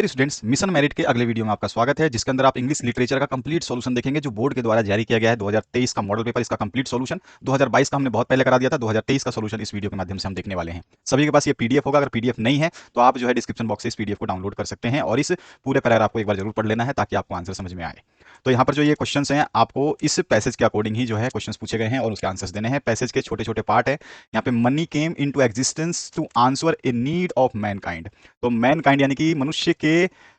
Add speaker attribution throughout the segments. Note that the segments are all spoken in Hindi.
Speaker 1: डियर स्टूडेंट्स, मिशन मेरिट के अगले वीडियो में आपका स्वागत है, जिसके अंदर आप इंग्लिश लिटरेचर का कंप्लीट सॉल्यूशन देखेंगे जो बोर्ड के द्वारा जारी किया गया है। 2023 का मॉडल पेपर, इसका कंप्लीट सॉल्यूशन 2022 का हमने बहुत पहले करा दिया था। 2023 का सॉल्यूशन इस वीडियो के माध्यम से हम देखने वाले हैं। सभी के पास ये पीडीएफ होगा। अगर पीडीएफ नहीं है तो आप जो है डिस्क्रिप्शन बॉक्स से इस पीडीएफ को डाउनलोड कर सकते हैं और इस पूरे पैराग्राफ को एक बार जरूर पढ़ लेना है ताकि आपको आंसर समझ में आए। तो यहाँ पर जो ये क्वेश्चंस हैं, आपको इस पैसेज के अकॉर्डिंग ही जो है क्वेश्चंस पूछे गए हैं और उसके आंसर्स देने हैं। पैसेज के छोटे छोटे पार्ट है। यहाँ पे money came into existence to answer a need of mankind. तो मैनकाइंड यानी कि मनुष्य के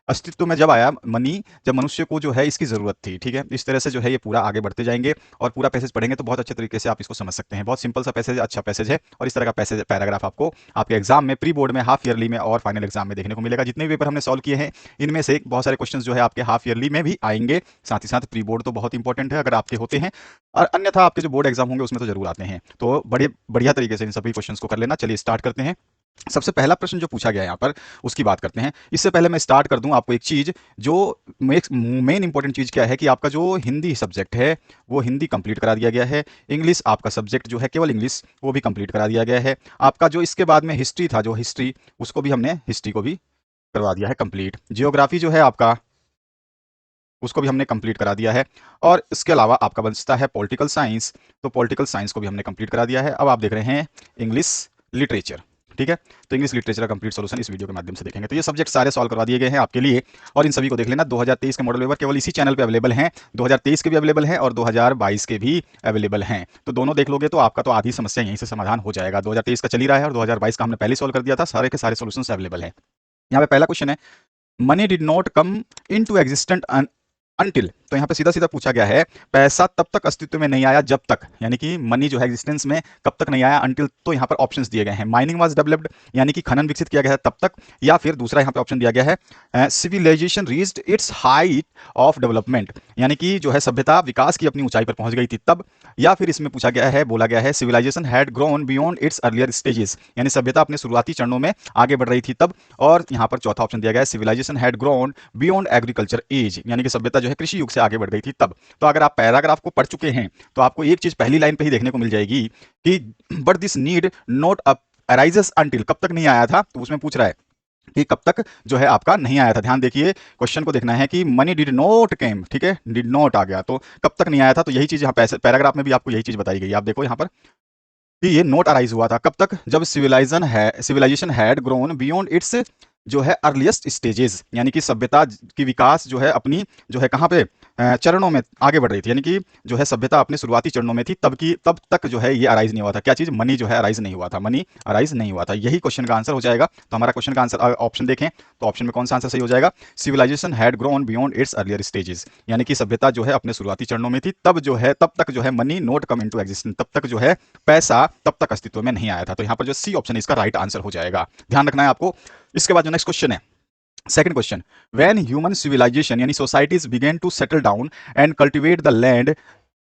Speaker 1: अस्तित्व में जब आया मनी, जब मनुष्य को जो है इसकी जरूरत थी। ठीक है, इस तरह से जो है ये पूरा आगे बढ़ते जाएंगे और पूरा पैसेज पढ़ेंगे तो बहुत अच्छे तरीके से आप इसको समझ सकते हैं। बहुत सिंपल सा पैसेज, अच्छा पैसेज है और इस तरह का पैसेज पैराग्राफ आपको आपके एग्जाम में, प्री बोर्ड में, हाफ ईयरली में और फाइनल एग्जाम में देखने को मिलेगा। जितने भी पेपर हमने सॉल्व किए हैं इनमें से बहुत सारे क्वेश्चन जो है आपके हाफ ईयरली में भी आएंगे, साथ ही साथ प्री बोर्ड तो बहुत इंपॉर्टेंट है अगर आपके होते हैं, और अन्यथा आपके जो बोर्ड एग्जाम होंगे उसमें तो जरूर आते हैं। तो बड़े बढ़िया तरीके से इन सभी क्वेश्चन को कर लेना। चलिए स्टार्ट करते हैं। सबसे पहला प्रश्न जो पूछा गया है यहाँ पर उसकी बात करते हैं। इससे पहले मैं स्टार्ट कर दूं आपको एक चीज, जो मेन इंपॉर्टेंट चीज क्या है कि आपका जो हिंदी सब्जेक्ट है वो हिंदी कंप्लीट करा दिया गया है। इंग्लिश आपका सब्जेक्ट जो है केवल इंग्लिश वो भी कंप्लीट करा दिया गया है। आपका जो इसके बाद में हिस्ट्री था, जो हिस्ट्री, उसको भी हमने हिस्ट्री को भी करवा दिया है कंप्लीट। जियोग्राफी जो है आपका उसको भी हमने कंप्लीट करा दिया है। और इसके अलावा आपका बचता है पॉलिटिकल साइंस, तो पॉलिटिकल साइंस को भी हमने कंप्लीट करा दिया है। अब आप देख रहे हैं इंग्लिश लिटरेचर। ठीक है, तो इंग्लिश लिटरेचर का कंप्लीट सॉल्यूशन इस वीडियो के माध्यम से देखेंगे। तो ये सब्जेक्ट सारे सॉल्व करवा दिए गए हैं आपके लिए और इन सभी को देख लेना। 2023 के मॉडल पेपर केवल इसी चैनल पे अवेलेबल हैं। 2023 के भी अवेलेबल हैं और 2022 के भी अवेलेबल हैं। तो दोनों देख लोगे तो आपका तो आधी समस्या यहीं से समाधान हो जाएगा। 2023 का चल ही रहा है और 2022 का हमने पहले सॉल्व कर दिया था। सारे के सारे सॉल्यूशन अवेलेबल हैं। यहाँ पे पहला क्वेश्चन है, money did not come into existent until. तो यहाँ पे सीधा सीधा पूछा गया है, पैसा तब तक अस्तित्व में नहीं आया जब तक, यानी कि मनी जो है एग्जिस्टेंस में कब तक नहीं आया, अनटिल। तो यहाँ पर ऑप्शंस दिए गए हैं, माइनिंग वाज डेवलप्ड यानी कि खनन विकसित किया गया है तब तक, या फिर दूसरा यहाँ पे ऑप्शन दिया गया है civilisation reached its height of development, यानी कि जो है सभ्यता विकास की अपनी ऊंचाई पर पहुंच गई थी तब, या फिर इसमें पूछा गया है, बोला गया है civilisation had grown beyond its earlier stages, यानी सभ्यता अपने शुरुआती चरणों में आगे बढ़ रही थी तब। और यहाँ पर चौथा ऑप्शन दिया गया है civilisation had grown beyond agriculture age, यानी कि सभ्यता जो है कृषि युग से आगे बढ़ गई थी तब। तो अगर आप पैराग्राफ को पढ़ चुके हैं तो आपको एक चीज पहली लाइन पे ही देखने को मिल जाएगी कि but this need not arises until, कब तक नहीं आया था, तो उसमें पूछ रहा है कि कब तक जो है आपका नहीं आया था। ध्यान देखिए, क्वेश्चन को देखना है कि मनी डिड नॉट केम, ठीक है, डिड नॉट आ गया तो कब तक नहीं आया था। तो यही चीज यहाँ पैराग्राफ में भी आपको यही चीज बताई गई। आप देखो यहाँ पर कि ये नोट अराइज हुआ था कब तक, जब civilisation had grown beyond its जो है अर्लीस्ट स्टेजेस, यानी कि सभ्यता की विकास जो है अपनी जो है कहाँ पे चरणों में आगे बढ़ रही थी, यानी कि जो है सभ्यता अपने शुरुआती चरणों में थी तब तक जो है ये अराइज नहीं हुआ था। क्या चीज, मनी जो है अराइज नहीं हुआ था, मनी अराइज नहीं हुआ था। यही क्वेश्चन का आंसर हो जाएगा। तो हमारा क्वेश्चन का आंसर ऑप्शन देखें तो ऑप्शन में कौन सा आंसर सही हो जाएगा, civilisation had grown beyond its earlier stages, यानी कि सभ्यता जो है अपने शुरुआती चरणों में थी तब जो है, तब तक जो है money note come into existence, तब तक जो है पैसा तब तक अस्तित्व में नहीं आया था। तो यहाँ पर जो सी ऑप्शन है इसका राइट आंसर हो जाएगा। ध्यान रखना है आपको। इसके बाद जो नेक्स्ट क्वेश्चन है, second question, when human civilisation यानी societies began to settle down and cultivate the land,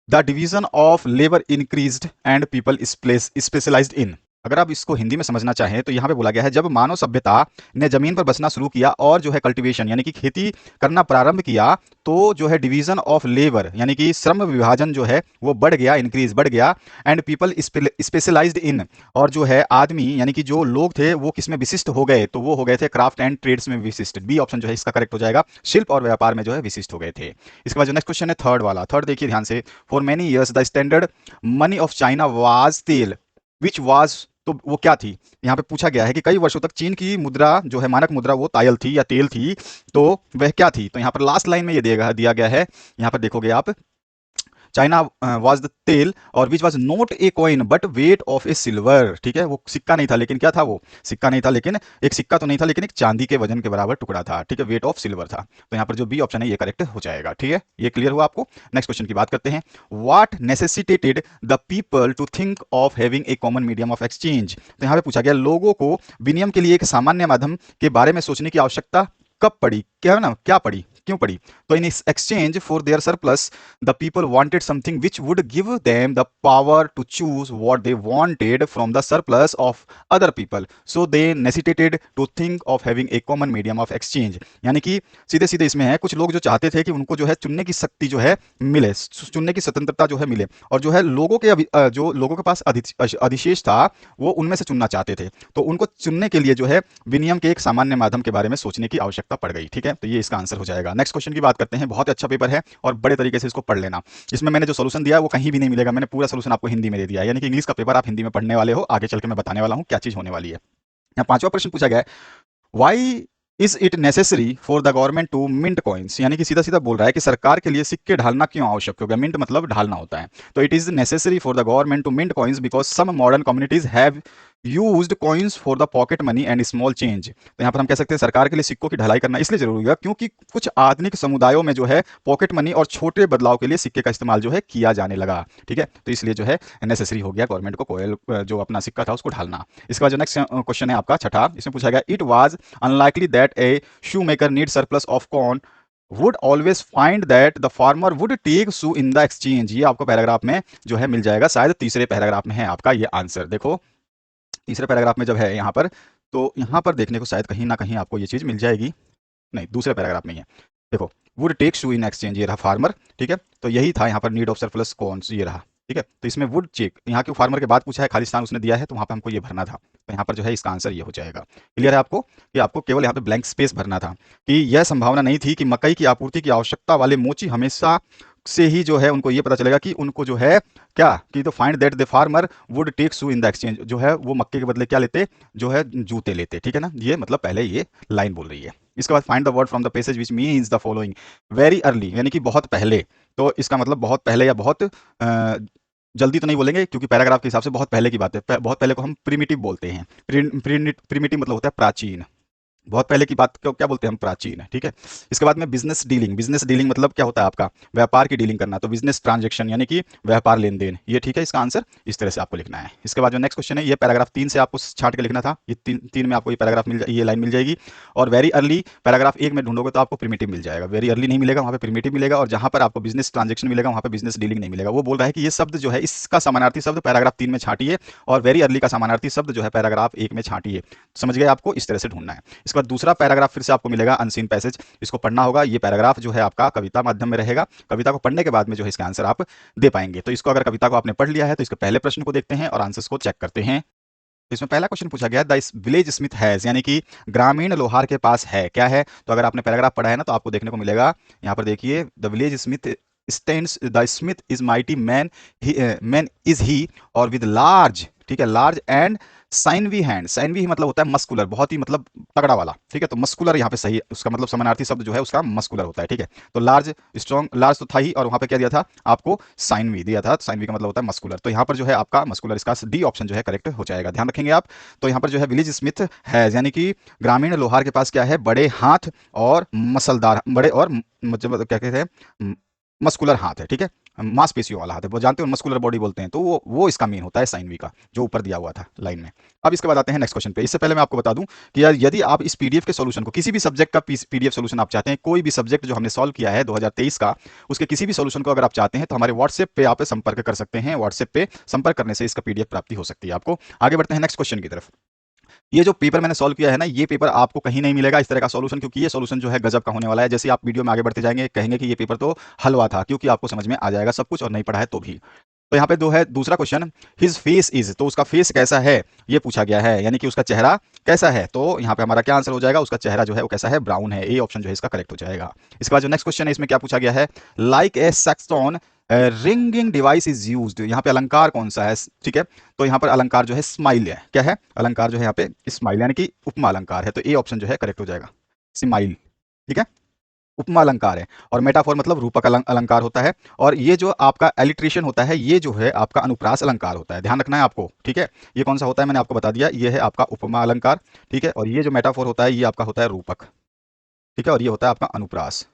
Speaker 1: the division of labour increased and people specialised in. अगर आप इसको हिंदी में समझना चाहें तो यहाँ पे बोला गया है, जब मानव सभ्यता ने जमीन पर बसना शुरू किया और जो है कल्टीवेशन यानी कि खेती करना प्रारंभ किया, तो जो है डिवीजन ऑफ लेबर यानी कि श्रम विभाजन जो है वो बढ़ गया, इंक्रीज बढ़ गया, एंड पीपल स्पेशलाइज्ड इन, और जो है आदमी यानी कि जो लोग थे वो किसमें विशिष्ट हो गए, तो वो हो गए थे क्राफ्ट एंड ट्रेड्स में विशिष्ट। बी ऑप्शन जो है इसका करेक्ट हो जाएगा, शिल्प और व्यापार में जो है विशिष्ट हो गए थे। इसके बाद जो नेक्स्ट क्वेश्चन है थर्ड वाला, थर्ड देखिए ध्यान से, for many years the standard money of China was तेल विच वाज, तो वो क्या थी। यहाँ पे पूछा गया है कि कई वर्षों तक चीन की मुद्रा जो है मानक मुद्रा वो तायल थी या तेल थी, तो वह क्या थी। तो यहाँ पर लास्ट लाइन में ये दिया गया है, यहाँ पर देखोगे आप, चाइना वाज द तेल और which was not a coin but weight of A silver. ठीक है, वो सिक्का नहीं था लेकिन क्या था, वो सिक्का नहीं था लेकिन एक सिक्का तो नहीं था लेकिन एक चांदी के वजन के बराबर टुकड़ा था। ठीक है, वेट ऑफ सिल्वर था। तो यहाँ पर जो बी ऑप्शन है ये करेक्ट हो जाएगा। ठीक है, ये क्लियर हुआ आपको। नेक्स्ट क्वेश्चन की बात करते हैं, what necessitated the people to think of having a common medium of exchange. तो यहाँ पे पूछा गया, लोगों को विनिमय के लिए एक सामान्य माध्यम के बारे में सोचने की आवश्यकता कब पड़ी, क्या है ना, क्या पड़ी, क्यों पड़ी? तो in exchange for their surplus the people wanted something which would give them the power to choose what they wanted from the surplus of other people, so they necessitated to think of having a common medium of exchange. यानी कि सीधे सीधे इसमें है, कुछ लोग जो चाहते थे कि उनको जो है चुनने की शक्ति जो है मिले, चुनने की स्वतंत्रता जो है मिले, और जो है लोगों के जो लोगों के पास अधिशेष था वो उनमें से चुनना चाहते थे, तो उनको चुनने के लिए जो है विनिमय के एक सामान्य माध्यम के बारे में सोचने की आवश्यकता पड़ गई। ठीक है, तो ये इसका आंसर हो जाएगा। नेक्स्ट क्वेश्चन की बात करते हैं। बहुत अच्छा पेपर है और बड़े तरीके से इसको पढ़ लेना। इसमें मैंने जो सोल्यूशन दिया है वो कहीं भी नहीं मिलेगा, मैंने पूरा सोल्यूशन आपको हिंदी में दे दिया है, यानी कि इंग्लिश का पेपर आप हिंदी में पढ़ने वाले हो। आगे चल के मैं बताने वाला हूं क्या चीज होने वाली है। यहाँ पांचवा प्रश्न पूछा गया है, why is it necessary for the government to mint coins, यानी कि सीधा सीधा बोल रहा है कि सरकार के लिए सिक्के ढालना क्यों आवश्यक हो गया। मिंट मतलब ढालना होता है। तो it is necessary for the government to mint coins because some modern communities have used coins for the pocket money and small change. तो यहाँ पर हम कह सकते हैं सरकार के लिए सिक्कों की ढलाई करना इसलिए जरूरी है क्योंकि कुछ आधुनिक समुदायों में जो है पॉकेट मनी और छोटे बदलाव के लिए सिक्के का इस्तेमाल जो है किया जाने लगा। ठीक है, तो इसलिए जो है नेसेसरी हो गया गवर्नमेंट को कोयल जो अपना सिक्का था उसको ढालना। इसके बाद जो नेक्स्ट क्वेश्चन है आपका छठा, इसमें पूछा गया, it was unlikely that A shoemaker need surplus of corn would always find that the farmer would take shoe in the exchange। ये आपको पैराग्राफ में जो है मिल जाएगा, शायद तीसरे पैराग्राफ में है आपका ये आंसर। देखो तीसरे पैराग्राफ में जब है यहाँ पर, तो यहाँ पर देखने को शायद कहीं ना कहीं आपको ये चीज मिल जाएगी, नहीं दूसरे पैराग्राफ में ही है। देखो would take shoe in exchange, ये रहा फार्मर। ठीक है, तो यही था यहाँ पर नीड ऑफ सरप्लस कौन, ये रहा। ठीक है, तो इसमें वुड चेक यहाँ के फार्मर के बाद पूछा है, खालिस्तान उसने दिया है, तो वहाँ पे हमको ये भरना था, तो यहाँ पर जो है इसका आंसर ये हो जाएगा। क्लियर है आपको कि आपको केवल यहाँ पे ब्लैंक स्पेस भरना था कि यह संभावना नहीं थी कि मकई की आपूर्ति की आवश्यकता वाले मोची हमेशा से ही जो है उनको ये पता चलेगा कि उनको जो है क्या कि तो find that the farmer would take shoe in the exchange, जो है वो मक्के के बदले क्या लेते, जो है जूते लेते। ठीक है ना, ये मतलब पहले ये लाइन बोल रही है। इसके बाद find the word from the passage which means the following, very early यानी कि बहुत पहले, तो इसका मतलब बहुत पहले या बहुत जल्दी तो नहीं बोलेंगे क्योंकि पैराग्राफ के हिसाब से बहुत पहले की बात है। बहुत पहले को हम प्रिमिटिव बोलते हैं। प्रिमिटिव मतलब होता है प्राचीन, बहुत पहले की बात को क्या बोलते हैं हम, प्राचीन है। ठीक है, इसके बाद में बिजनेस डीलिंग, बिजनेस डीलिंग मतलब क्या होता है आपका व्यापार की डीलिंग करना, तो बिजनेस ट्रांजैक्शन यानी कि व्यापार लेन देन, ये ठीक है, इसका आंसर इस तरह से आपको लिखना है। इसके बाद जो नेक्स्ट क्वेश्चन है, ये पैराग्राफ 3 से आपको छाट के लिखना था, ये तीन में आपको ये पैराग्राफ ये लाइन मिल जाएगी। और वेरी अर्ली पैराग्राफ 1 में ढूंढोगे तो आपको प्रिमिटिव मिल जाएगा, वेरी अर्ली नहीं मिलेगा, वहाँ पे प्रिमिटिव मिलेगा, और जहाँ पर आपको बिजनेस ट्रांजेक्शन मिलेगा वहाँ पे बिजनेस डीलिंग नहीं मिलेगा। वो बोल रहा है कि ये शब्द जो है इसका समानार्थी शब्द पैराग्राफ 3 में छाटिए और वेरी अर्ली का समानार्थी शब्द जो है पैराग्राफ 1 में छाटिए। समझ गए, आपको इस तरह से ढूंढना है। इसके बाद दूसरा पैराग्राफ फिर से आपको मिलेगा अनसीन पैसेज, इसको पढ़ना होगा। ये पैराग्राफ जो है आपका कविता माध्यम में रहेगा, कविता को पढ़ने के बाद में जो है इसका आंसर आप दे पाएंगे। तो इसको अगर कविता को आपने पढ़ लिया है तो इसके पहले प्रश्न को देखते हैं और आंसर्स को चेक करते हैं। इसमें पहला क्वेश्चन पूछा गया, द विलेज स्मिथ हैज, यानी कि ग्रामीण लोहार के पास है, क्या है, तो अगर आपने पैराग्राफ पढ़ा है ना तो आपको देखने को मिलेगा यहाँ पर देखिए, the village Smith stands, the Smith is mighty man, man is he, और विद लार्ज, ठीक है, लार्ज एंड साइनवी हैंड, साइनवी मतलब होता है मस्कुलर, बहुत ही मतलब तगड़ा वाला। ठीक है, तो मस्कुलर यहाँ पे सही, उसका मतलब समानार्थी शब्द जो है उसका मस्कुलर होता है। ठीक है, तो लार्ज स्ट्रॉन्ग, लार्ज तो था ही, और वहाँ पे क्या दिया था आपको, साइनवी दिया था, साइनवी का मतलब होता है मस्कुलर, तो यहाँ पर जो है आपका मस्कुलर, इसका डी ऑप्शन जो है करेक्ट हो जाएगा, ध्यान रखेंगे आप। तो यहाँ पर जो है विलेज स्मिथ हैज, यानी कि ग्रामीण लोहार के पास क्या है, बड़े हाथ और मसलदार, बड़े और मतलब क्या कहते हैं, मस्कुलर हाथ है। ठीक है, मांसपेशियों वाला हाथ है, वो जानते हो मस्कुलर बॉडी बोलते हैं, तो वो इसका मीन होता है साइनवी का, जो ऊपर दिया हुआ था लाइन में। अब इसके बाद आते हैं नेक्स्ट क्वेश्चन पे। इससे पहले मैं आपको बता दूं कि यार यदि आप इस पीडीएफ के सॉल्यूशन को, किसी भी सब्जेक्ट का पीडीएफ सॉल्यूशन आप चाहते हैं, कोई भी सब्जेक्ट जो हमने सॉल्व किया है 2023 का, उसके किसी भी सॉल्यूशन को अगर आप चाहते हैं तो हमारे व्हाट्सएप पे आप संपर्क कर सकते हैं। व्हाट्सएप पे संपर्क करने से इसका पीडीएफ प्राप्ति हो सकती है आपको। आगे बढ़ते हैं नेक्स्ट क्वेश्चन की तरफ। ये जो पेपर मैंने सॉल्व किया है ना, ये पेपर आपको कहीं नहीं मिलेगा इस तरह का सॉल्यूशन, क्योंकि ये सॉल्यूशन जो है गजब का होने वाला है। जैसे आप वीडियो में आगे बढ़ते जाएंगे कहेंगे कि ये पेपर तो हलवा था, क्योंकि आपको समझ में आ जाएगा सब कुछ और नहीं पढ़ा है तो भी। तो यहाँ पे जो है दूसरा क्वेश्चन, हिज फेस इज, तो उसका फेस कैसा है ये पूछा गया है, यानी कि उसका चेहरा कैसा है। तो यहाँ पे हमारा क्या आंसर हो जाएगा, उसका चेहरा जो है वो कैसा है, ब्राउन है, ए ऑप्शन जो है इसका करेक्ट हो जाएगा। इसके बाद जो नेक्स्ट क्वेश्चन है इसमें क्या पूछा गया है, like a sexton ringing device is used, यहाँ पे अलंकार कौन सा है। ठीक है, तो यहाँ पर अलंकार जो है स्माइल है, क्या है अलंकार जो है यहाँ पे स्माइल, यानी कि उपमा अलंकार है, तो ए ऑप्शन जो है करेक्ट हो जाएगा, स्माइल। ठीक है, उपमा अलंकार है, और मेटाफोर मतलब रूपक अलंकार होता है, और ये जो आपका एलिट्रेशन होता है ये जो है आपका अनुप्रास अलंकार होता है, ध्यान रखना है आपको। ठीक है, ये कौन सा होता है मैंने आपको बता दिया, ये है आपका उपमा अलंकार। ठीक है, और ये जो मेटाफोर होता है ये आपका होता है रूपक। ठीक है, और ये होता है आपका अनुप्रास,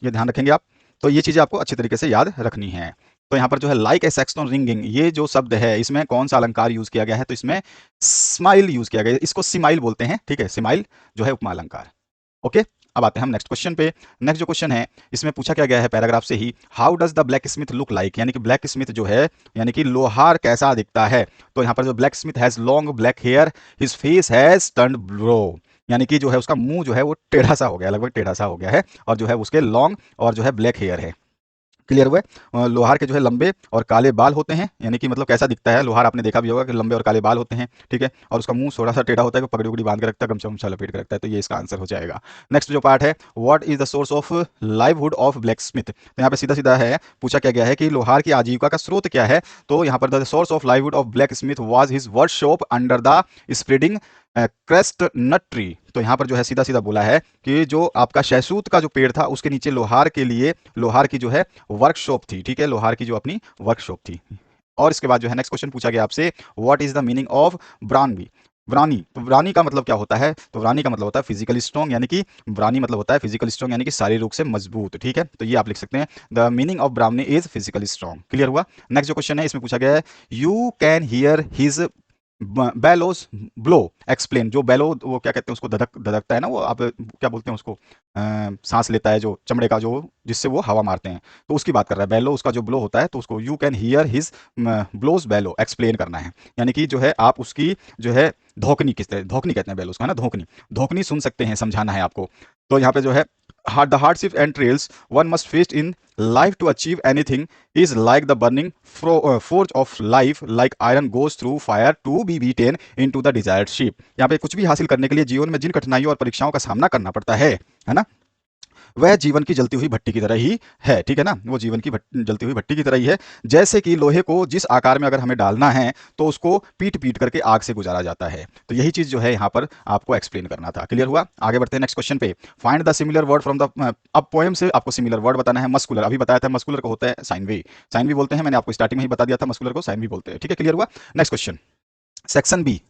Speaker 1: ये ध्यान रखेंगे आप। तो ये चीजें आपको अच्छी तरीके से याद रखनी है। तो यहाँ पर जो है लाइक ए सेक्सटोन रिंगिंग, ये जो शब्द है इसमें कौन सा अलंकार यूज किया गया है, तो इसमें स्माइल यूज किया गया है, इसको सिमाइल बोलते हैं। ठीक है, सिमाइल जो है उपमा अलंकार। ओके, अब आते हैं हम नेक्स्ट क्वेश्चन पे। नेक्स्ट जो क्वेश्चन है इसमें पूछा क्या गया है पैराग्राफ से ही, how does the blacksmith look like, यानी कि ब्लैक स्मिथ जो है यानी कि लोहार कैसा दिखता है। तो यहाँ पर जो blacksmith has long black hair, his face has turned brow, यानी कि जो है उसका मुंह जो है वो टेढ़ा सा हो गया, लगभग टेढ़ा सा हो गया है, और जो है उसके लॉन्ग और जो है ब्लैक हेयर है। क्लियर हुआ है। लोहार के जो है लंबे और काले बाल होते हैं, यानी कि मतलब कैसा दिखता है लोहार, आपने देखा भी होगा कि लंबे और काले बाल होते हैं, ठीक है, और उसका मुंह थोड़ा सा टेढ़ा होता है कि पगड़ी उगड़ी बांध के रखता है, गमछा उमछा लपेट के रखता है, तो ये इसका आंसर हो जाएगा। नेक्स्ट जो पार्ट है, what is the source of livelihood of black Smith, तो यहाँ पे सीधा सीधा है पूछा क्या गया है कि लोहार की आजीविका का स्रोत क्या है। तो यहाँ पर the source of livelihood of blacksmith was his workshop under the spreading chestnut tree. तो यहाँ पर जो है सीधा सीधा बोला है कि जो आपका शहसूत का जो पेड़ था उसके नीचे लोहार के लिए लोहार की जो है वर्कशॉप थी, ठीक है, लोहार की जो अपनी वर्कशॉप थी। और इसके बाद जो है नेक्स्ट क्वेश्चन पूछा गया आपसे, what is the meaning of ब्रानवी, व्रानी, तो व्रानी का मतलब क्या होता है, तो व्रानी का मतलब होता है फिजिकली स्ट्रॉन्ग, यानी कि व्रानी मतलब होता है फिजिकली स्ट्रॉन्ग यानी कि शारीरिक रूप से मजबूत, ठीक है, तो ये आप लिख सकते हैं, the meaning of Brahmani is physically strong. Clear हुआ। नेक्स्ट जो क्वेश्चन है इसमें पूछा गया है, you can hear his bellows blow explain, जो बेलो वो क्या कहते हैं उसको, धधकता है ना वो, आप क्या बोलते हैं उसको, सांस लेता है जो चमड़े का, जो जिससे वो हवा मारते हैं, तो उसकी बात कर रहा है, बेलो उसका जो ब्लो होता है, तो उसको you can hear his blows bellow explain करना है, यानी कि जो है आप उसकी जो है धोकनी, किस तरह धोकनी कहते हैं बेलो उसको, है ना, धोकनी, धोकनी सुन सकते हैं, समझाना है आपको। तो यहाँ पे जो है the hardship and trails one must face in life to achieve anything is like the burning forge of life, like iron goes through fire to be beaten into the desired shape। यहाँ पे कुछ भी हासिल करने के लिए जीवन में जिन कठिनाइयों और परीक्षाओं का सामना करना पड़ता है ना, वह जीवन की जलती हुई भट्टी की तरह ही है, ठीक है ना, वो जीवन की जलती हुई भट्टी की तरह ही है। जैसे कि लोहे को जिस आकार में अगर हमें डालना है तो उसको पीट पीट करके आग से गुजारा जाता है। तो यही चीज जो है यहाँ पर आपको एक्सप्लेन करना था। क्लियर हुआ। आगे बढ़ते हैं नेक्स्ट क्वेश्चन पे, find the similar word from the, अब पोएम से आपको सिमिलर वर्ड बताना है। मस्कुलर अभी बताया था, मस्कुलर को होता है साइनवी, साइनवी बोलते हैं, मैंने आपको स्टार्टिंग में ही बता दिया था, मस्कुलर को साइनवी बोलते हैं, ठीक है। क्लियर हुआ। नेक्स्ट क्वेश्चन सेक्शन बी,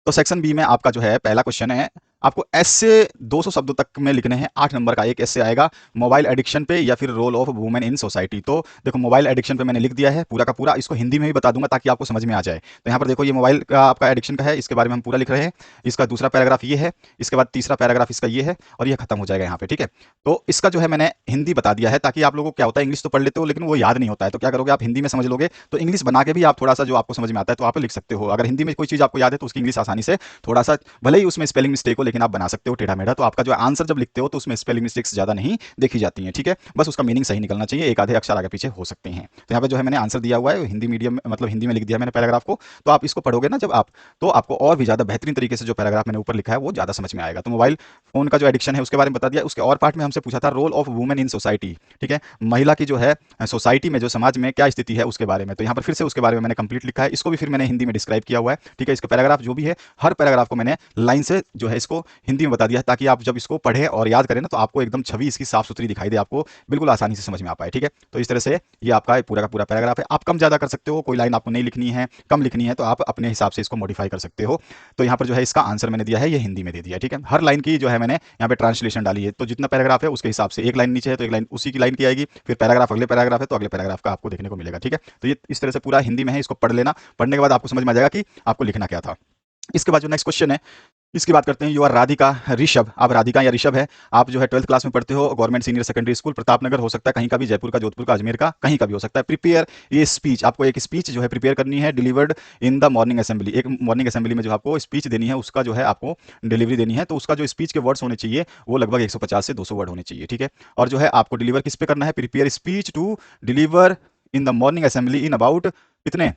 Speaker 1: तो सेक्शन बी में आपका जो है पहला क्वेश्चन है, आपको ऐसे 200 शब्दों तक में लिखने हैं, 8 नंबर का एक ऐसे आएगा, मोबाइल एडिक्शन पे या फिर role of women in society. तो देखो मोबाइल एडिक्शन पे मैंने लिख दिया है पूरा का पूरा, इसको हिंदी में भी बता दूंगा ताकि आपको समझ में आ जाए। तो यहाँ पर देखो ये मोबाइल का आपका एडिक्शन का है, इसके बारे में हम पूरा लिख रहे हैं। इसका दूसरा पैराग्राफ ये है, इसके बाद तीसरा पैराग्राफ इसका ये है, और ये खत्म हो जाएगा यहाँ पे, ठीक है। तो इसका जो है मैंने हिंदी बता दिया है ताकि आप लोगों को क्या होता है, इंग्लिश तो पढ़ लेते हो लेकिन वो याद नहीं होता है, तो क्या करोगे आप हिंदी में समझ लोगे, तो इंग्लिश बना के भी आप थोड़ा सा जो आपको समझ में आता है तो आप लिख सकते हो। अगर हिंदी में कोई चीज़ आपको याद है तो उसकी इंग्लिश आसानी से, थोड़ा सा भले ही उसमें स्पेलिंग मिस्टेक हो लेकिन आप बना सकते हो टेढ़ा मेढ़ा, तो आपका जो आंसर जब लिखते हो तो उसमें स्पेलिंग मिस्टेक्स ज्यादा नहीं देखी जाती हैं, ठीक है, बस उसका मीनिंग सही निकलना चाहिए, एक आधे अक्षर आगे पीछे हो सकते हैं। तो यहाँ पे जो है मैंने आंसर दिया हुआ है हिंदी मीडियम, मतलब हिंदी में लिख दिया मैंने पैराग्राफ को, तो आप इसको पढ़ोगे ना जब आप, तो आपको और भी ज्यादा बेहतरीन तरीके से जो पैराग्राफ मैंने ऊपर लिखा है वो ज्यादा समझ में आएगा। तो मोबाइल फोन का जो एडिक्शन है उसके बारे में बता दिया। उसके और पार्ट में हमसे पूछा था role of women in society, ठीक है, महिला की जो है सोसाइटी में, जो समाज में क्या स्थिति है उसके बारे में, तो यहाँ पर फिर से उसके बारे में मैंने कंप्लीट लिखा है, इसको भी फिर मैंने हिंदी में डिस्क्राइब किया हुआ है, ठीक है। इसका पैराग्राफ जो भी है, हर पैराग्राफ को मैंने लाइन से जो है इसको हिंदी में बता दिया है ताकि आप जब इसको पढ़ें और याद करें ना तो आपको एकदम छवि इसकी साफ सुथरी दिखाई दे, आपको बिल्कुल आसानी से समझ में आ पाए, ठीक है। तो इस तरह से ये आपका पूरा का पूरा पैराग्राफ है। आप कम ज्यादा कर सकते हो, कोई लाइन आपको नहीं लिखनी है, कम लिखनी है तो आप अपने हिसाब से इसको मॉडिफाई कर सकते हो। तो यहाँ पर जो है इसका आंसर मैंने दिया है, ये हिंदी में दे दिया है, ठीक है। हर लाइन की जो है मैंने यहाँ पे ट्रांसलेशन डाली है, तो जितना पैराग्राफ है उसके हिसाब से, एक लाइन नीचे है तो एक लाइन उसी की लाइन की आएगी, फिर पैराग्राफ अगले पैराग्राफ है तो अगले पैराग्राफ का आपको देखने को मिलेगा, ठीक है। तो ये इस तरह से पूरा हिंदी में है, इसको पढ़ लेना, पढ़ने के बाद आपको समझ में आ जाएगा कि आपको लिखना क्या था। इसके बाद जो नेक्स्ट क्वेश्चन है इसकी बात करते हैं, यू आर राधिका ऋषभ, आप राधिका या ऋषभ है, आप जो है 12th क्लास में पढ़ते हो, government senior secondary school Pratapnagar, हो सकता है कहीं का भी, जयपुर का, जोधपुर का, अजमेर का, कहीं का भी हो सकता है। प्रिपेयर ये स्पीच, आपको एक स्पीच जो है प्रिपेयर करनी है, delivered in the morning assembly, एक मॉर्निंग असेंबली में जो आपको स्पीच देनी है उसका जो है आपको डिलीवरी देनी है, तो उसका जो स्पीच के वर्ड्स होने चाहिए वो लगभग 150 से 200 वर्ड होने चाहिए, ठीक है। और जो है आपको डिलीवर किस पे करना है, prepare speech to deliver in the morning assembly in about कितने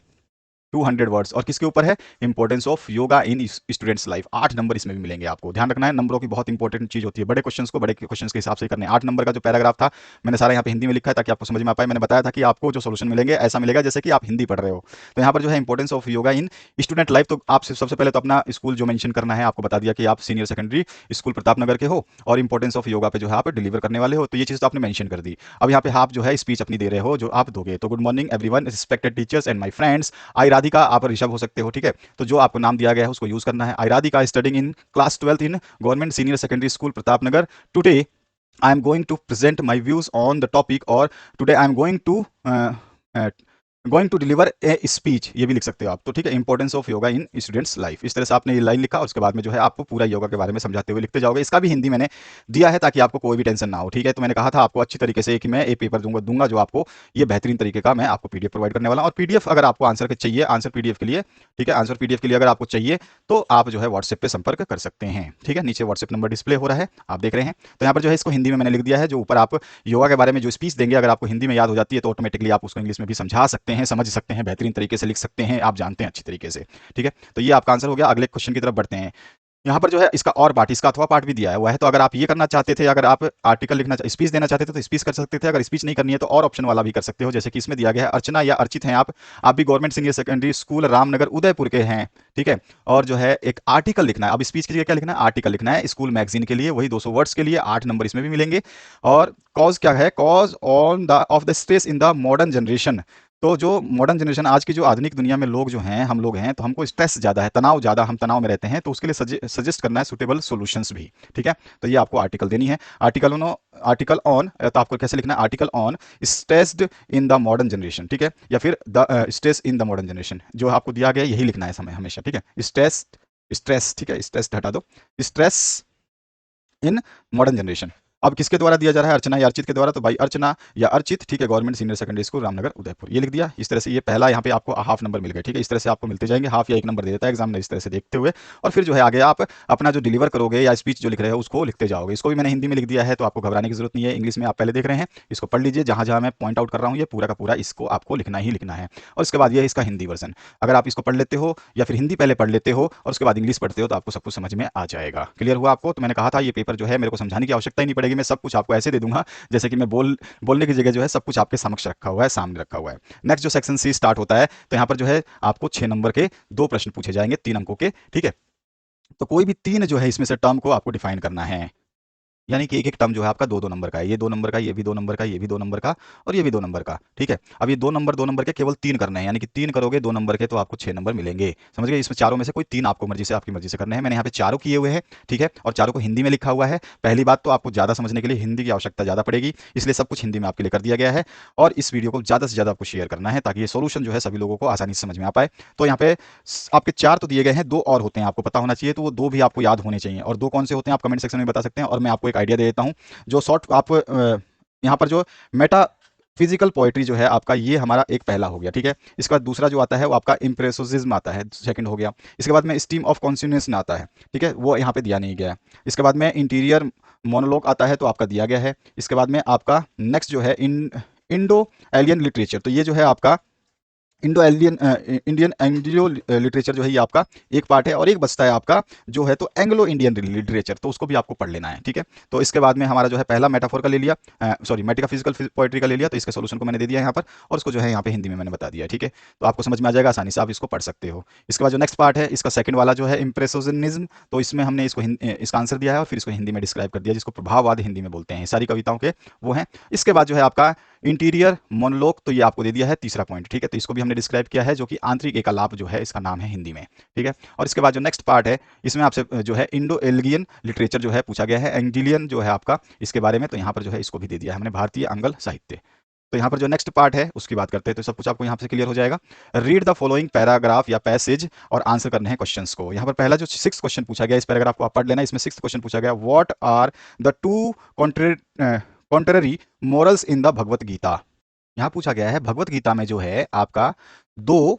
Speaker 1: 200 वर्ड्स, और किसके ऊपर है, importance of yoga in students life. 8 नंबर इसमें भी मिलेंगे आपको, ध्यान रखना है, नंबरों की बहुत इंपॉर्टेंट चीज होती है, बड़े क्वेश्चंस को बड़े क्वेश्चंस के हिसाब से करने। 8 नंबर का जो पैराग्राफ था मैंने सारा यहाँ पे हिंदी में लिखा है ताकि आपको समझ में आ पाए। मैंने बताया था कि आपको जो सोल्यूशन मिलेंगे ऐसा मिलेगा जैसे कि आप हिंदी पढ़ रहे हो। तो यहाँ पर जो है importance of yoga in student life, तो आप सबसे पहले तो अपना स्कूल जो मेंशन करना है, आपको बता दिया कि आप सीनियर सेकेंडरी स्कूल प्रतापनगर के हो, और इंपॉर्टेंस ऑफ योगा पे जो है आप डिलीवर करने वाले हो, तो ये चीज तो आपने मेंशन कर दी। अब यहाँ पे आप जो है स्पीच अपनी दे रहे हो जो आप दोगे, तो good morning everyone, respected teachers and my friends, I Radhika, आप ऋषभ हो सकते हो, ठीक है। तो जो आपको नाम दिया गया है उसको यूज करना है। I Radhika studying in class 12th in government senior secondary school Pratapnagar, today I am going to present my views on the topic, और today I am going to going to deliver a speech, ये भी लिख सकते हो आप, तो ठीक है। Importance of yoga in students life, इस तरह से आपने ये लाइन लिखा और उसके बाद में जो है आपको पूरा योगा के बारे में समझाते हुए लिखते जाओगे। इसका भी हिंदी मैंने दिया है ताकि आपको कोई भी टेंशन ना हो, ठीक है। तो मैंने कहा था आपको अच्छी तरीके से कि मैं एक पेपर दूंगा जो आपको ये बेहतरीन तरीके का मैं आपको पीडीएफ प्रोवाइड करने वाला हूं। और पीडीएफ अगर आपको आंसर के चाहिए, आंसर पीडीएफ के लिए, ठीक है, आंसर पीडीएफ के लिए अगर आपको चाहिए तो आप जो है व्हाट्सएप पे संपर्क कर सकते हैं, ठीक है। नीचे व्हाट्सएप नंबर डिस्प्ले हो रहा है, आप देख रहे हैं। तो यहाँ पर जो है इसको हिंदी में मैंने लिख दिया है, जो ऊपर आप योगा के बारे में जो स्पीच देंगे अगर आपको हिंदी में याद हो जाती है तो ऑटोमेटिकली आप उसको इंग्लिश में भी समझा सकते हैं, समझ सकते हैं, बेहतरीन तरीके से लिख सकते हैं, आप जानते हैं अच्छी तरीके से, ठीक है। तो ये आपका आंसर हो गया। अगले क्वेश्चन की तरफ बढ़ते हैं। यहाँ पर जो है इसका और पार्ट, इसका अथवा पार्ट भी दिया है हुआ है। तो अगर आप ये करना चाहते थे, अगर आप आर्टिकल लिखना, स्पीच देना चाहते थे तो स्पीच कर सकते थे, अगर स्पीच नहीं करनी है तो और ऑप्शन वाला भी कर सकते हो, जैसे कि इसमें दिया गया है अर्चना या अर्चित हैं आप भी government senior secondary school Ramnagar Udaipur के हैं, ठीक है। और जो है एक आर्टिकल लिखना है, अब स्पीच की जगह क्या लिखना है, आर्टिकल लिखना है स्कूल मैगजीन के लिए, वही 200 वर्ड्स के लिए 8 नंबर इसमें भी मिलेंगे। और कॉज क्या है, cause on the of the stress in the modern generation. तो जो मॉडर्न जनरेशन, आज की जो आधुनिक दुनिया में लोग जो हैं, हम लोग हैं, तो हमको स्ट्रेस ज़्यादा है, तनाव ज़्यादा, हम तनाव में रहते हैं, तो उसके लिए सजेस्ट करना है सुटेबल सॉल्यूशंस भी, ठीक है। तो ये आपको आर्टिकल देनी है। आर्टिकल ऑन, तो आपको कैसे लिखना है, article on stressed in the modern generation, ठीक है, या फिर the stress in the modern generation, जो आपको दिया गया यही लिखना है समय हमेशा, ठीक है। स्ट्रेस, ठीक है, स्ट्रेस हटा दो, स्ट्रेस इन मॉडर्न जनरेशन। अब किसके द्वारा दिया जा रहा है, अर्चना या अर्चित के द्वारा, तो भाई अर्चना या अर्चित, ठीक है, government senior secondary school Ramnagar Udaipur, ये लिख दिया। इस तरह से ये पहला यहाँ पे आपको हाफ नंबर मिल गए, ठीक है। इस तरह से आपको मिलते जाएंगे, हाफ या 1 नंबर दे देता है एग्जाम में, इस तरह से देखते हुए। और फिर जो है आगे आप अपना जो डिलीवर करोगे या स्पीच जो लिख रहे हो उसको लिखते जाओगे। इसको भी मैंने हिंदी में लिख दिया है, तो आपको घबराने की जरूरत नहीं है, इंग्लिश में आप पहले देख रहे हैं, इसको पढ़ लीजिए, जहां जहां मैं पॉइंट आउट कर रहा हूँ ये पूरा का पूरा इसको आपको लिखना ही लिखना है। और इसके बाद ये है इसका हिंदी वर्जन, अगर आप इसको पढ़ लेते हो या फिर हिंदी पहले पढ़ लेते हो और उसके बाद इंग्लिश पढ़ते हो तो आपको सब कुछ समझ में आ जाएगा। क्लियर हुआ आपको? तो मैंने कहा था ये पेपर जो है मेरे को समझाने की आवश्यकता ही नहीं पड़ेगी, मैं सब कुछ आपको ऐसे दे दूंगा जैसे कि मैं बोलने की जगह जो है सब कुछ आपके समक्ष रखा हुआ है, सामने रखा हुआ है। नेक्स्ट जो सेक्शन सी स्टार्ट होता है, तो यहाँ पर जो है आपको 6 नंबर के 2 प्रश्न पूछे जाएंगे, 3 अंकों के, ठीक है। तो कोई भी 3 जो है इसमें से टर्म को आपको डिफाइन करना है, यानी कि एक-एक टर्म जो है आपका 2-2 नंबर का है, ये 2 नंबर का, ये भी 2 नंबर का, ये भी 2 नंबर का और ये भी 2 नंबर का, ठीक है। अब ये 2 नंबर के केवल 3 करने हैं, यानी कि 3 करोगे 2 नंबर के तो आपको 6 नंबर मिलेंगे, समझ गए। इसमें चारों में से कोई 3 आपको मर्जी से, आपकी मर्जी से करने हैं। मैंने यहाँ पे चारों किए हुए हैं, ठीक है, और चारों को हिंदी में लिखा हुआ है। पहली बात तो आपको ज़्यादा समझने के लिए हिंदी की आवश्यकता ज़्यादा पड़ेगी, इसलिए सब कुछ हिंदी में आपके लिए कर दिया गया है। और इस वीडियो को ज़्यादा से ज़्यादा आपको शेयर करना है ताकि ये सोल्यूशन जो है सभी लोगों को आसानी से समझ में आ पाए। तो यहाँ पे आपके 4 तो दिए गए हैं, 2 और होते हैं, आपको पता होना चाहिए, तो वो 2 भी आपको याद होने चाहिए। और 2 कौन से होते हैं आप कमेंट सेक्शन में बता सकते हैं। और मैं आपको एक आइडिया दे देता हूँ, जो शॉर्ट आप यहाँ पर जो मेटा फिजिकल पोएट्री जो है आपका, ये हमारा एक पहला हो गया, ठीक है। इसका दूसरा जो आता है वो आपका इम्प्रेसिज्म आता है, सेकंड हो गया। इसके बाद में स्टीम ऑफ कॉन्शियसनेस आता है, ठीक है, वो यहाँ पे दिया नहीं गया है। इसके बाद में इंटीरियर मोनोलॉग आता है, तो आपका दिया गया है। इसके बाद में आपका नेक्स्ट जो है इंडो एलियन लिटरेचर, तो ये जो है आपका Indo alien Indian Anglo literature जो है ये आपका एक पार्ट है। और एक बचता है आपका जो है तो एंग्लो इंडियन लिटरेचर, तो उसको भी आपको पढ़ लेना है, ठीक है। तो इसके बाद में हमारा जो है पहला मेटाफोर का ले लिया, सॉरी मेटाफिजिकल पोएट्री का ले लिया, तो इसके सोल्यूशन को मैंने दे दिया यहाँ पर और उसको जो है यहाँ पे हिंदी में मैंने बता दिया, ठीक है। तो आपको समझ में आ जाएगा, आसानी से आप इसको पढ़ सकते हो। इसके बाद जो नेक्स्ट पार्ट है इसका सेकंड वाला जो है इम्प्रेशनिज्म, तो इसमें हमने इसका आंसर दिया है और फिर इसको हिंदी में डिस्क्राइब कर दिया, जिसको प्रभाववाद हिंदी में बोलते हैं, सारी कविताओं के वो हैं। इसके बाद जो है आपका इंटीरियर मोनोलॉग, तो ये आपको दे दिया है तीसरा पॉइंट, ठीक है। तो इसको भी हमने डिस्क्राइब किया है, जो कि आंतरिक एकालाप जो है इसका नाम है हिंदी में, ठीक है। और इसके बाद जो नेक्स्ट पार्ट है इसमें आपसे जो है इंडो एलियन लिटरेचर जो है पूछा गया है, एंग्लियन जो है आपका इसके बारे में, तो यहाँ पर जो है इसको भी दे दिया है हमने, भारतीय आंग्ल साहित्य। तो यहाँ पर जो नेक्स्ट पार्ट है उसकी बात करते हैं, तो सब कुछ आपको यहाँ से क्लियर हो जाएगा। रीड द फॉलोइंग पैराग्राफ या पैसेज और आंसर करने हैं क्वेश्चंस को। यहाँ पर पहला जो 6 क्वेश्चन पूछा गया, इस पैराग्राफ को आप पढ़ लेना। इसमें 6 क्वेश्चन पूछा गया, what are the 2 contrary morals in the Bhagavad Gita. यहाँ पूछा गया है भगवत गीता में जो है आपका 2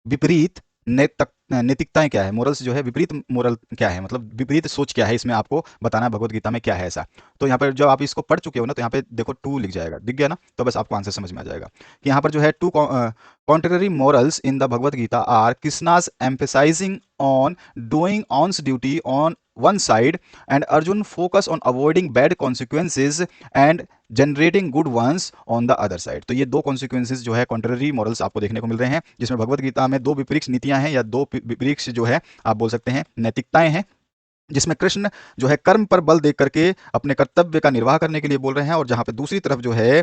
Speaker 1: विपरीत नैतिकताएं क्या है, मोरल्स जो है, विपरीत मोरल क्या है, मतलब विपरीत सोच क्या है, इसमें आपको बताना है भगवत गीता में क्या है ऐसा। तो यहाँ पर जब आप इसको पढ़ चुके हो ना, तो यहाँ पे देखो 2 लिख जाएगा, दिख गया ना, तो बस आपको आंसर समझ में आ जाएगा कि यहाँ पर जो है 2 contrary morals in the Bhagavad Gita are Krishna's emphasising on doing one's duty on one side and Arjun focus on avoiding bad consequences and generating good ones on the other side. तो ये 2 कॉन्सिक्वेंसेज जो है कॉन्ट्ररी मॉरल्स आपको देखने को मिल रहे हैं, जिसमें भगवत गीता में 2 विपरीत नीतियां हैं या 2 विपरीत जो है आप बोल सकते हैं नैतिकताएं हैं, जिसमें कृष्ण जो है कर्म पर बल दे करके अपने कर्तव्य का निर्वाह करने के लिए बोल रहे हैं, और जहां पे दूसरी तरफ जो है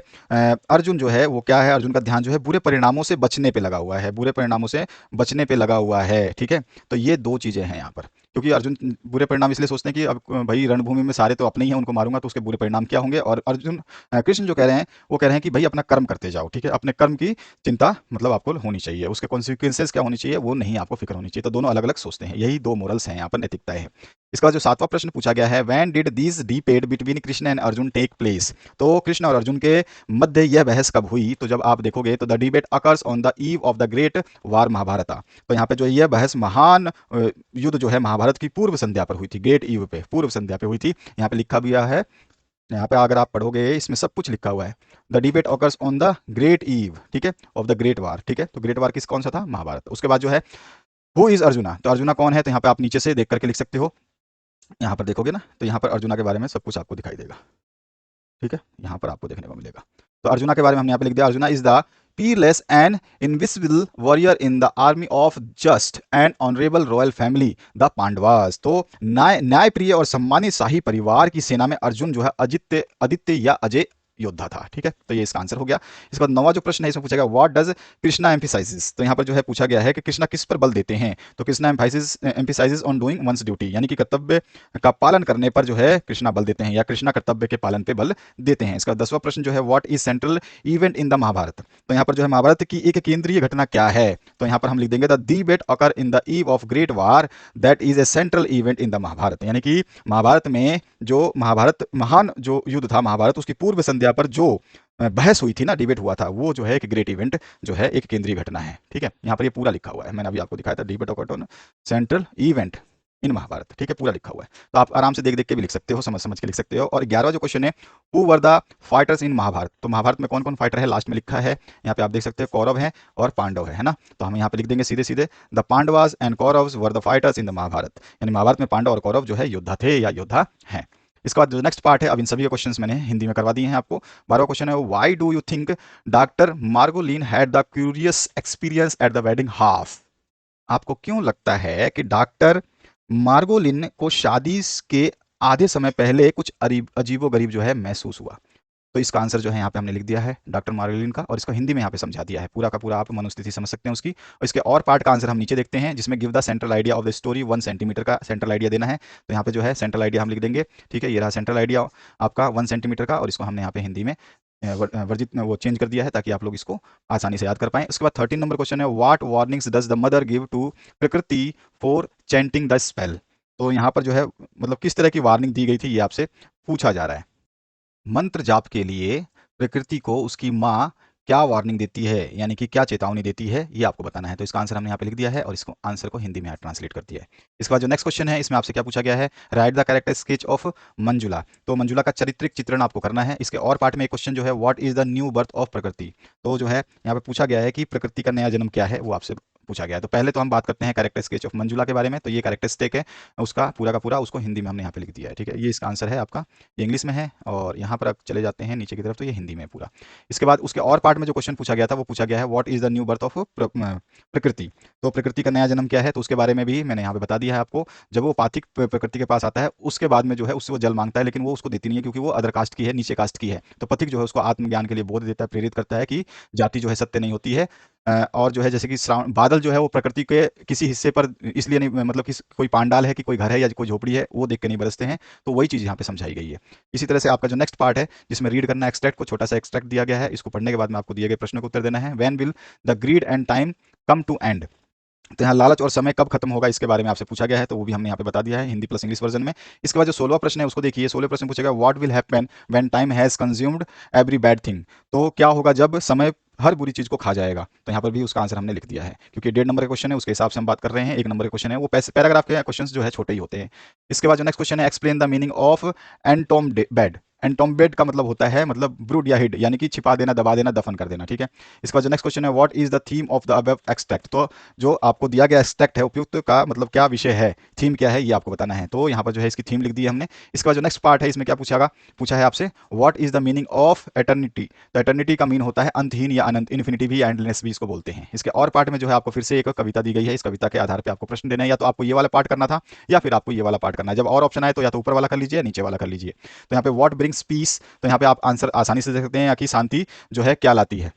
Speaker 1: अर्जुन जो है वो क्या है, अर्जुन का ध्यान जो है बुरे परिणामों से बचने पे लगा हुआ है, बुरे परिणामों से बचने पे लगा हुआ है, ठीक है। तो ये 2 चीजें हैं यहाँ पर, क्योंकि अर्जुन बुरे परिणाम इसलिए सोचते हैं कि अब भाई रणभूमि में सारे तो अपने ही हैं, उनको मारूंगा तो उसके बुरे परिणाम क्या होंगे। और अर्जुन कृष्ण जो कह रहे हैं वो कह रहे हैं कि भाई अपना कर्म करते जाओ, ठीक है, अपने कर्म की चिंता मतलब आपको होनी चाहिए, उसके कॉन्सिक्वेंसेस क्या होनी चाहिए वो नहीं आपको फिक्र होनी चाहिए। तो दोनों अलग अलग सोचते हैं, यही दो मोरल्स हैं यहाँ पर, नैतिकताएं हैं। इसका जो 7वां प्रश्न पूछा गया है, when did this debate between Krishna and Arjun take place. तो कृष्ण और अर्जुन के मध्य यह बहस कब हुई, तो जब आप देखोगे तो the debate occurs on the eve of the great war Mahabharata. तो यहाँ पे जो यह बहस महान युद्ध जो है महाभारत की पूर्व संध्या पर हुई थी, ग्रेट ईव पे, पूर्व संध्या पे हुई थी। यहाँ पे लिखा भी है, यहाँ पे अगर आप पढ़ोगे इसमें सब कुछ लिखा हुआ है, the debate occurs on the great eve, ठीक है, ऑफ द ग्रेट वार, ठीक है। तो ग्रेट वार किस कौन सा था, महाभारत। उसके बाद जो है हु इज अर्जुना, तो अर्जुना कौन है, तो यहाँ पे आप नीचे से देख करके लिख सकते हो। यहाँ पर देखोगे ना तो यहाँ पर अर्जुना के बारे में सब कुछ आपको दिखाई देगा, ठीक है, यहाँ पर आपको देखने को मिलेगा। तो अर्जुना के बारे में हमने यहाँ पे लिख दिया, arjuna is the peerless and invincible warrior in the army of just and honorable royal family the Pandavas. तो न्याय प्रिय और सम्मानित शाही परिवार की सेना में अर्जुन जो है आदित्य या अजय योद्धा था, ठीक है। तो ये इसका आंसर हो गया। इसके बाद 9वां जो प्रश्न है इसमें पूछा गया व्हाट डज कृष्णा एम्फिसाइजेस। तो यहाँ पर जो है पूछा गया है कि कृष्णा किस पर बल देते हैं। तो Krishna emphasises on doing one's duty, यानी कि कर्तव्य का पालन करने पर जो है कृष्णा बल देते हैं, या कृष्णा कर्तव्य के पालन पे बल देते हैं। इसका 10वां प्रश्न जो है what is central event in the Mahabharata. तो यहाँ पर जो है महाभारत की एक केंद्रीय घटना क्या है, तो यहाँ पर हम लिख देंगे the debate occur in the eve of great war that is a central event in the Mahabharat. यानी कि महाभारत में जो महाभारत महान जो युद्ध था महाभारत, उसकी पूर्व संध्या पर जो बहस हुई थी ना, डिबेट हुआ था, वो जो है एक ग्रेट इवेंट जो है एक केंद्रीय घटना है, ठीक है। यहाँ पर ये पूरा लिखा हुआ है, मैंने अभी आपको दिखाया था, debate on central event in Mahabharata, ठीक है, पूरा लिखा हुआ है। तो आप आराम से देख देख के भी लिख सकते हो, समझ समझ के लिख सकते हो। और 11वां जो क्वेश्चन है who were the fighters in Mahabharata. तो महाभारत में कौन कौन फाइटर है, लास्ट में लिखा है, यहाँ पे आप देख सकते हो कौरव है और पांडव है ना। तो हम यहाँ पे लिख देंगे सीधे सीधे the Pandavas and Kauravas were the fighters in the Mahabharat, यानी महाभारत में पांडव और कौरव जो है योद्धा थे या योद्धा हैं। इसके बाद जो नेक्स्ट पार्ट है, अब इन सभी के क्वेश्चंस मैंने हिंदी में करवा दिए हैं आपको। 12वां क्वेश्चन है why do you think doctor Margolin had the curious experience at the wedding hall. आपको क्यों लगता है कि डॉक्टर मार्गोलिन को शादी के आधे समय पहले कुछ अजीबो गरीब जो है महसूस हुआ। तो इसका आंसर जो है यहाँ पे हमने लिख दिया है डॉक्टर मार्गोलिन का, और इसको हिंदी में यहाँ पे समझा दिया है, पूरा का पूरा आप मनोस्थिति समझ सकते हैं उसकी। और इसके और पार्ट का आंसर हम नीचे देखते हैं, जिसमें give the central idea of the story 1 centimetre का सेंट्रल आइडिया देना है। तो यहाँ पे जो है सेंट्रल आइडिया हम लिख देंगे, ठीक है, ये रहा सेंट्रल आइडिया आपका 1 सेंटीमीटर का, और इसको हमने यहाँ पे हिंदी में वर्जित में वो चेंज कर दिया है ताकि आप लोग इसको आसानी से याद कर पाएं। उसके बाद 13 नंबर क्वेश्चन है what warnings does the mother give to Prakriti for chanting the spell. तो यहाँ पर जो है मतलब किस तरह की वार्निंग दी गई थी ये आपसे पूछा जा रहा है। मंत्र जाप के लिए प्रकृति को उसकी माँ क्या वार्निंग देती है, यानी कि क्या चेतावनी देती है, ये आपको बताना है। तो इसका आंसर हमने यहाँ पे लिख दिया है और इसको आंसर को हिंदी में ट्रांसलेट कर दिया है। इसके बाद जो नेक्स्ट क्वेश्चन है इसमें आपसे क्या पूछा गया है, write the character sketch of Manjula. तो मंजुला का चारित्रिक चित्रण आपको करना है। इसके और पार्ट में एक क्वेश्चन जो है what is the new birth of प्रकृति। तो जो है यहाँ पे पूछा गया है कि प्रकृति का नया जन्म क्या है, वो आपसे पूछा गया है। तो पहले तो हम बात करते हैं कैरेक्टर स्केच ऑफ मंजुला के बारे में। तो ये कैरेक्टर स्टेक है उसका पूरा का पूरा, उसको हिंदी में हमने यहाँ पे लिख दिया है, ठीक है। ये इसका आंसर है आपका, ये इंग्लिश में है, और यहाँ पर आप चले जाते हैं नीचे की तरफ तो ये हिंदी में पूरा। इसके बाद उसके और पार्ट में जो क्वेश्चन पूछा गया था वो पूछा गया है what is the new birth of प्रकृति। तो प्रकृति का नया जन्म क्या है, तो उसके बारे में भी मैंने यहाँ पे बता दिया है आपको। जब वो पाथिक प्रकृति के पास आता है उसके बाद में जो है उससे वो जल मांगता है, लेकिन वो उसको देती नहीं है क्योंकि वो अदर कास्ट की है, नीचे कास्ट की है। तो पथिक जो है उसको आत्मज्ञान के लिए बोध देता है, प्रेरित करता है कि जाति जो है सत्य नहीं होती है। और जो है जैसे कि श्रावण बादल जो है वो प्रकृति के किसी हिस्से पर इसलिए नहीं, मतलब कि कोई पांडाल है कि कोई घर है या कोई झोपड़ी है वो देख के नहीं बरसते हैं। तो वही चीज़ यहाँ पे समझाई गई है। इसी तरह से आपका जो नेक्स्ट पार्ट है जिसमें रीड करना एक्सट्रैक्ट को, छोटा सा एक्सट्रैक्ट दिया गया है, इसको पढ़ने के बाद में आपको दिए गए प्रश्न को उत्तर देना है। When will the greed and time come to end. तो यहाँ लालच और समय कब खत्म होगा इसके बारे में आपसे पूछा गया है, तो वो भी हमने यहाँ पे बता दिया है हिंदी प्लस इंग्लिश वर्जन में। इसके बाद जो 16वां प्रश्न है उसको देखिए। 16वें प्रश्न पूछेगा what will happen when time has consumed every bad thing. तो क्या होगा जब समय हर बुरी चीज को खा जाएगा। तो यहाँ पर भी उसका आंसर हमने लिख दिया है, क्योंकि 1.5 नंबर का क्वेश्चन है उसके हिसाब से हम बात कर रहे हैं। 1 नंबर का क्वेश्चन है वो पैराग्राफ के क्वेश्चन जो है छोटे ही होते हैं। इसके बाद जो नेक्स्ट क्वेश्चन है एक्सप्लेन द मीनिंग ऑफ एंटोम्बेड। एंटोम्बेड का मतलब होता है मतलब ब्रूड या हिड, यानी कि छिपा देना, दबा देना, दफन कर देना, ठीक है। इसके बाद जो नेक्स्ट क्वेश्चन है what is the theme of the above extract. तो जो आपको दिया गया एक्सट्रैक्ट है उपयुक्त का मतलब क्या विषय है, थीम क्या है, ये आपको बताना है। तो यहाँ पर जो है इसकी थीम लिख दी है हमने। इसके बाद जो नेक्स्ट पार्ट है इसमें क्या पूछा है आपसे what is the meaning of eternity. तो एटर्निटी का मीन होता है अंतहीन या अनंत, इन्फिनिटी भी, एंडलेस भी इसको बोलते हैं। इसके और पार्ट में जो है आपको फिर से एक कविता दी गई है। इस कविता के आधार पर आपको प्रश्न देना है, या तो आपको ये वाला पार्ट करना था या फिर आपको ये वाला पार्ट करना है। जब और ऑप्शन आए तो या तो ऊपर वाला कर लीजिए या नीचे वाला कर लीजिए। तो यहाँ पे व्हाट ब्रिंग्स पीस, तो यहाँ पे आप आंसर आसानी से देख सकते हैं कि शांति जो है क्या लाती है।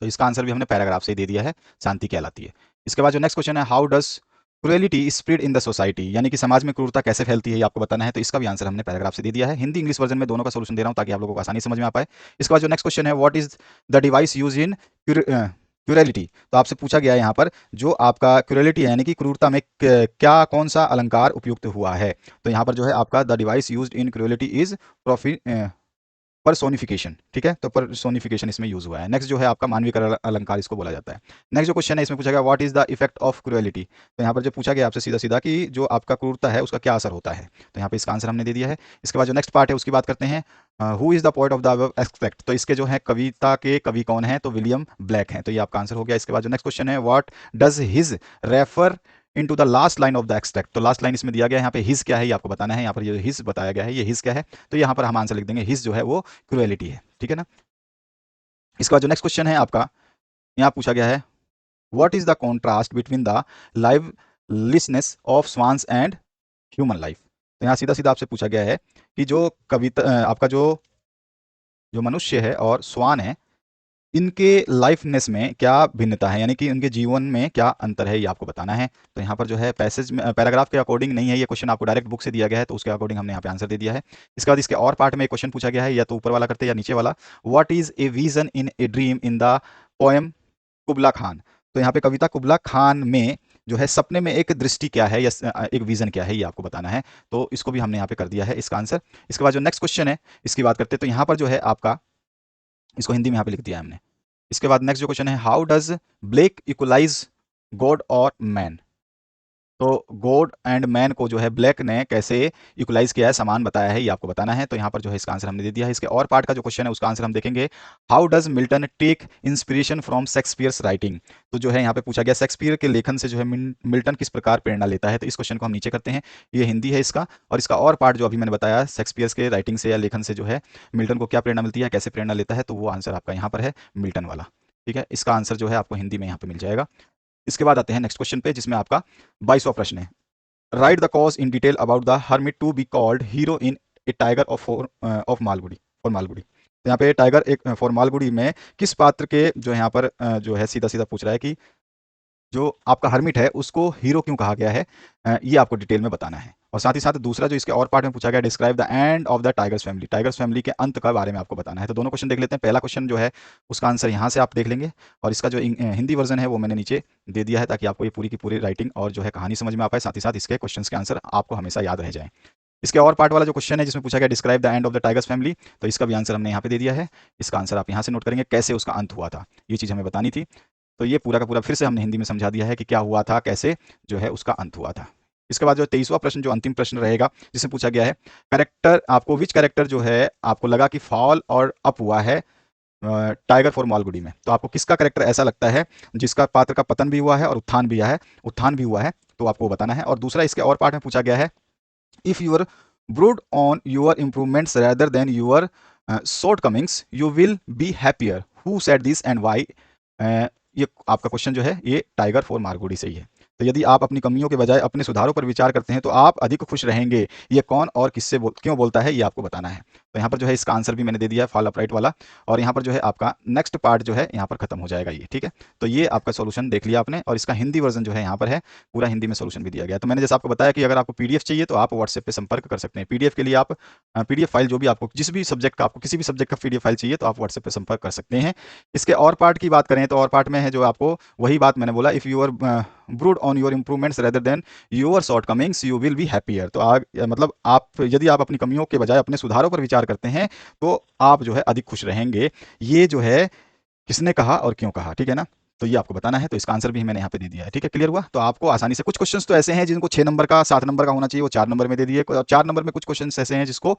Speaker 1: तो इसका आंसर भी हमने पैराग्राफ से ही दे दिया है, शांति क्या लाती है। इसके बाद जो नेक्स्ट क्वेश्चन है how does cruelty spread in the society, यानी कि समाज में क्रूरता कैसे फैलती है ये आपको बताना है। तो इसका भी आंसर हमने पैराग्राफ से दे दिया है। हिंदी इंग्लिश वर्जन में दोनों का सोल्यूशन दे रहा हूं ताकि आप लोगों को आसानी समझ में आ पाए। इसके बाद जो नेक्स्ट क्वेश्चन है, what is the device use in cruelty. तो आपसे पूछा गया है यहाँ पर जो आपका क्यूरेलिटी है यानी कि क्रूरता में क्या कौन सा अलंकार उपयुक्त हुआ है। तो यहाँ पर जो है आपका the device used in cruelty is personification, ठीक है, तो परसोनिफिकेशन इसमें यूज हुआ है। नेक्स्ट जो है आपका मानवीय अलंकार इसको बोला जाता है। नेक्स्ट जो क्वेश्चन है इसमें पूछा गया what is the effect of cruelty. तो यहाँ पर जो पूछा गया आपसे सीधा सीधा कि जो आपका क्रूरता है उसका क्या असर होता है, तो यहाँ पे इसका आंसर हमने दे दिया है। इसके बाद जो नेक्स्ट पार्ट है उसकी बात करते हैं, who is the poet of the above extract. तो इसके जो है कविता के कवि कौन है, तो विलियम ब्लैक हैं, तो ये आपका आंसर हो गया। इसके बाद जो नेक्स्ट क्वेश्चन है what does his refer into the last line of the extract. तो लास्ट लाइन इसमें दिया गया है, यहाँ पे हिज क्या है ये आपको बताना है। यहाँ पर ये हिज बताया गया है, ये हिज क्या है, तो यहाँ पर हम आंसर लिख देंगे हिज जो है वो क्रुएलिटी है, ठीक है ना। इसके बाद जो नेक्स्ट क्वेश्चन है आपका, यहाँ पूछा गया है what is the contrast between the liveliness of swans and human life. तो यहाँ सीधा सीधा आपसे पूछा गया है कि जो कविता आपका जो जो मनुष्य है और स्वान है इनके लाइफनेस में क्या भिन्नता है, यानी कि उनके जीवन में क्या अंतर है ये आपको बताना है। तो यहाँ पर जो है पैसेज में पैराग्राफ के अकॉर्डिंग नहीं है, ये क्वेश्चन आपको डायरेक्ट बुक से दिया गया है, तो उसके अकॉर्डिंग हमने यहाँ पे आंसर दे दिया है। इसके बाद इसके और पार्ट में एक क्वेश्चन पूछा गया है, या तो ऊपर वाला करते हैं या नीचे वाला, what is a vision in a dream in the poem Kubla Khan. तो यहाँ पे कविता कुबला खान में जो है सपने में एक दृष्टि क्या है या एक विजन क्या है ये आपको बताना है। तो इसको भी हमने यहाँ पे कर दिया है इसका आंसर। इसके बाद जो नेक्स्ट क्वेश्चन है इसकी बात करते हैं, तो यहाँ पर जो है आपका इसको हिंदी में यहाँ पे लिख दिया है हमने। इसके बाद नेक्स्ट जो क्वेश्चन है, how does Blake equalise God और मैन। तो गॉड एंड मैन को जो है ब्लैक ने कैसे इक्वलाइज किया है, समान बताया है, ये आपको बताना है। तो यहाँ पर जो है इसका आंसर हमने दे दिया है। इसके और पार्ट का जो क्वेश्चन है उसका आंसर हम देखेंगे, how does Milton take inspiration from Shakespeare's writing. तो जो है यहाँ पे पूछा गया शेक्सपियर के लेखन से जो है मिल्टन किस प्रकार प्रेरणा लेता है। तो इस क्वेश्चन को हम नीचे करते हैं, ये हिंदी है इसका। और इसका और पार्ट जो अभी मैंने बताया शेक्सपियर्स के राइटिंग से या लेखन से जो है मिल्टन को क्या प्रेरणा मिलती है, कैसे प्रेरणा लेता है, तो वो आंसर आपका यहाँ पर है मिल्टन वाला, ठीक है। इसका आंसर जो है आपको हिंदी में यहाँ पे मिल जाएगा। इसके बाद आते हैं नेक्स्ट क्वेश्चन पे जिसमें आपका 22वां प्रश्न है, write the cause in detail about the hermit to be called hero in a tiger of Malgudi for Malgudi. तो यहाँ पे टाइगर एक फॉर मालगुडी में किस पात्र के जो यहाँ पर जो है सीधा सीधा पूछ रहा है कि जो आपका हर्मिट है उसको हीरो क्यों कहा गया है, ये आपको डिटेल में बताना है। और साथ ही साथ दूसरा जो इसके और पार्ट में पूछा गया, describe the end of the tigers family, tigers family के अंत के बारे में आपको बताना है। तो दोनों क्वेश्चन देख लेते हैं। पहला क्वेश्चन जो है उसका आंसर यहाँ से आप देख लेंगे, और इसका जो हिंदी वर्जन है वो मैंने नीचे दे दिया है ताकि आपको ये पूरी की पूरी राइटिंग और जो है कहानी समझ में आ पाए, साथ ही साथ इसके क्वेश्चन के आंसर आपको हमेशा याद रह जाए। इसके और पार्ट वाला जो क्वेश्चन है जिसमें पूछा गया describe the end of the tigers family, तो इसका भी आंसर हमने यहाँ पे दे दिया है। इसका आंसर आप यहाँ से नोट करेंगे, कैसे उसका अंत हुआ था, ये चीज़ हमें बतानी थी। तो ये पूरा का पूरा फिर से हमने हिंदी में समझा दिया है कि क्या हुआ था, कैसे जो है उसका अंत हुआ था। इसके बाद जो 23वां प्रश्न जो अंतिम प्रश्न रहेगा जिसमें पूछा गया है, कैरेक्टर आपको विच कैरेक्टर जो है आपको लगा कि फॉल और अप हुआ है टाइगर फॉर मालगुडी में। तो आपको किसका कैरेक्टर ऐसा लगता है जिसका पात्र का पतन भी हुआ है और उत्थान भी हुआ है, तो आपको बताना है। और दूसरा इसके और पार्ट में पूछा गया है, if your brood on your improvements rather than your shortcomings you will be happier, who said this and why. ये आपका क्वेश्चन जो है ये टाइगर फॉर मालगुडी से ही है। तो यदि आप अपनी कमियों के बजाय अपने सुधारों पर विचार करते हैं तो आप अधिक खुश रहेंगे। ये कौन और किससे क्यों बोलता है ये आपको बताना है। तो यहाँ पर जो है इसका आंसर भी मैंने दे दिया है, फॉल अपराइट वाला। और यहाँ पर जो है आपका नेक्स्ट पार्ट जो है यहाँ पर खत्म हो जाएगा ये, ठीक है। तो ये आपका सोल्यूशन देख लिया आपने, और इसका हिंदी वर्जन जो है यहाँ पर है, पूरा हिंदी में सोल्यूशन भी दिया गया है। तो मैंने जैसे आपको बताया कि अगर आपको पीडीएफ चाहिए तो आप व्हाट्सएप पे संपर्क कर सकते हैं। पीडीएफ के लिए आप पीडीएफ फाइल जो भी आपको जिस भी सब्जेक्ट का आपको किसी भी सब्जेक्ट का पीडीएफ फाइल चाहिए तो आप व्हाट्सएप पे संपर्क कर सकते हैं। इसके और पार्ट की बात करें तो और पार्ट में है जो आपको वही बात मैंने बोला, if your brood on your improvements rather than your shortcomings you will be happier. तो मतलब आप यदि आप अपनी कमियों के बजाय अपने सुधारों पर विचार करते हैं तो आप जो है अधिक खुश रहेंगे। ये जो है किसने कहा और क्यों कहा, ठीक है ना। तो ये आपको बताना है, तो इसका आंसर भी मैंने यहाँ पे दे दिया है, ठीक है। क्लियर हुआ। तो आपको आसानी से कुछ क्वेश्चंस तो ऐसे हैं जिनको 6 नंबर का 7 नंबर का होना चाहिए वो 4 नंबर में दे दिए, और 4 नंबर में कुछ क्वेश्चंस ऐसे हैं जिसको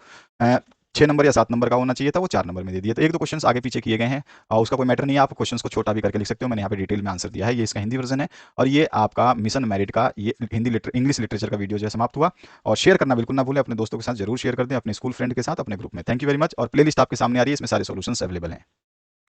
Speaker 1: 6 नंबर या 7 नंबर का होना चाहिए था वो 4 नंबर में दे दिया। तो एक दो क्वेश्चंस आगे पीछे किए गए हैं और उसका कोई मैटर नहीं है, आप क्वेश्चंस को छोटा भी करके लिख सकते हो। मैंने यहाँ पे डिटेल में आंसर दिया है। ये इसका हिंदी वर्जन है, और ये आपका मिशन मेरिट का ये इंग्लिश लिटरेचर का वीडियो जो है समाप्त हुआ। और शेयर करना बिल्कुल ना भूलें, अपने दोस्तों के साथ जरूर शेयर कर दें, अपने स्कूल फ्रेंड के साथ, अपने ग्रुप में। Thank you very much. और प्लेलिस्ट आपके सामने आ रही है, इसमें सारे सॉल्यूशंस अवेलेबल हैं।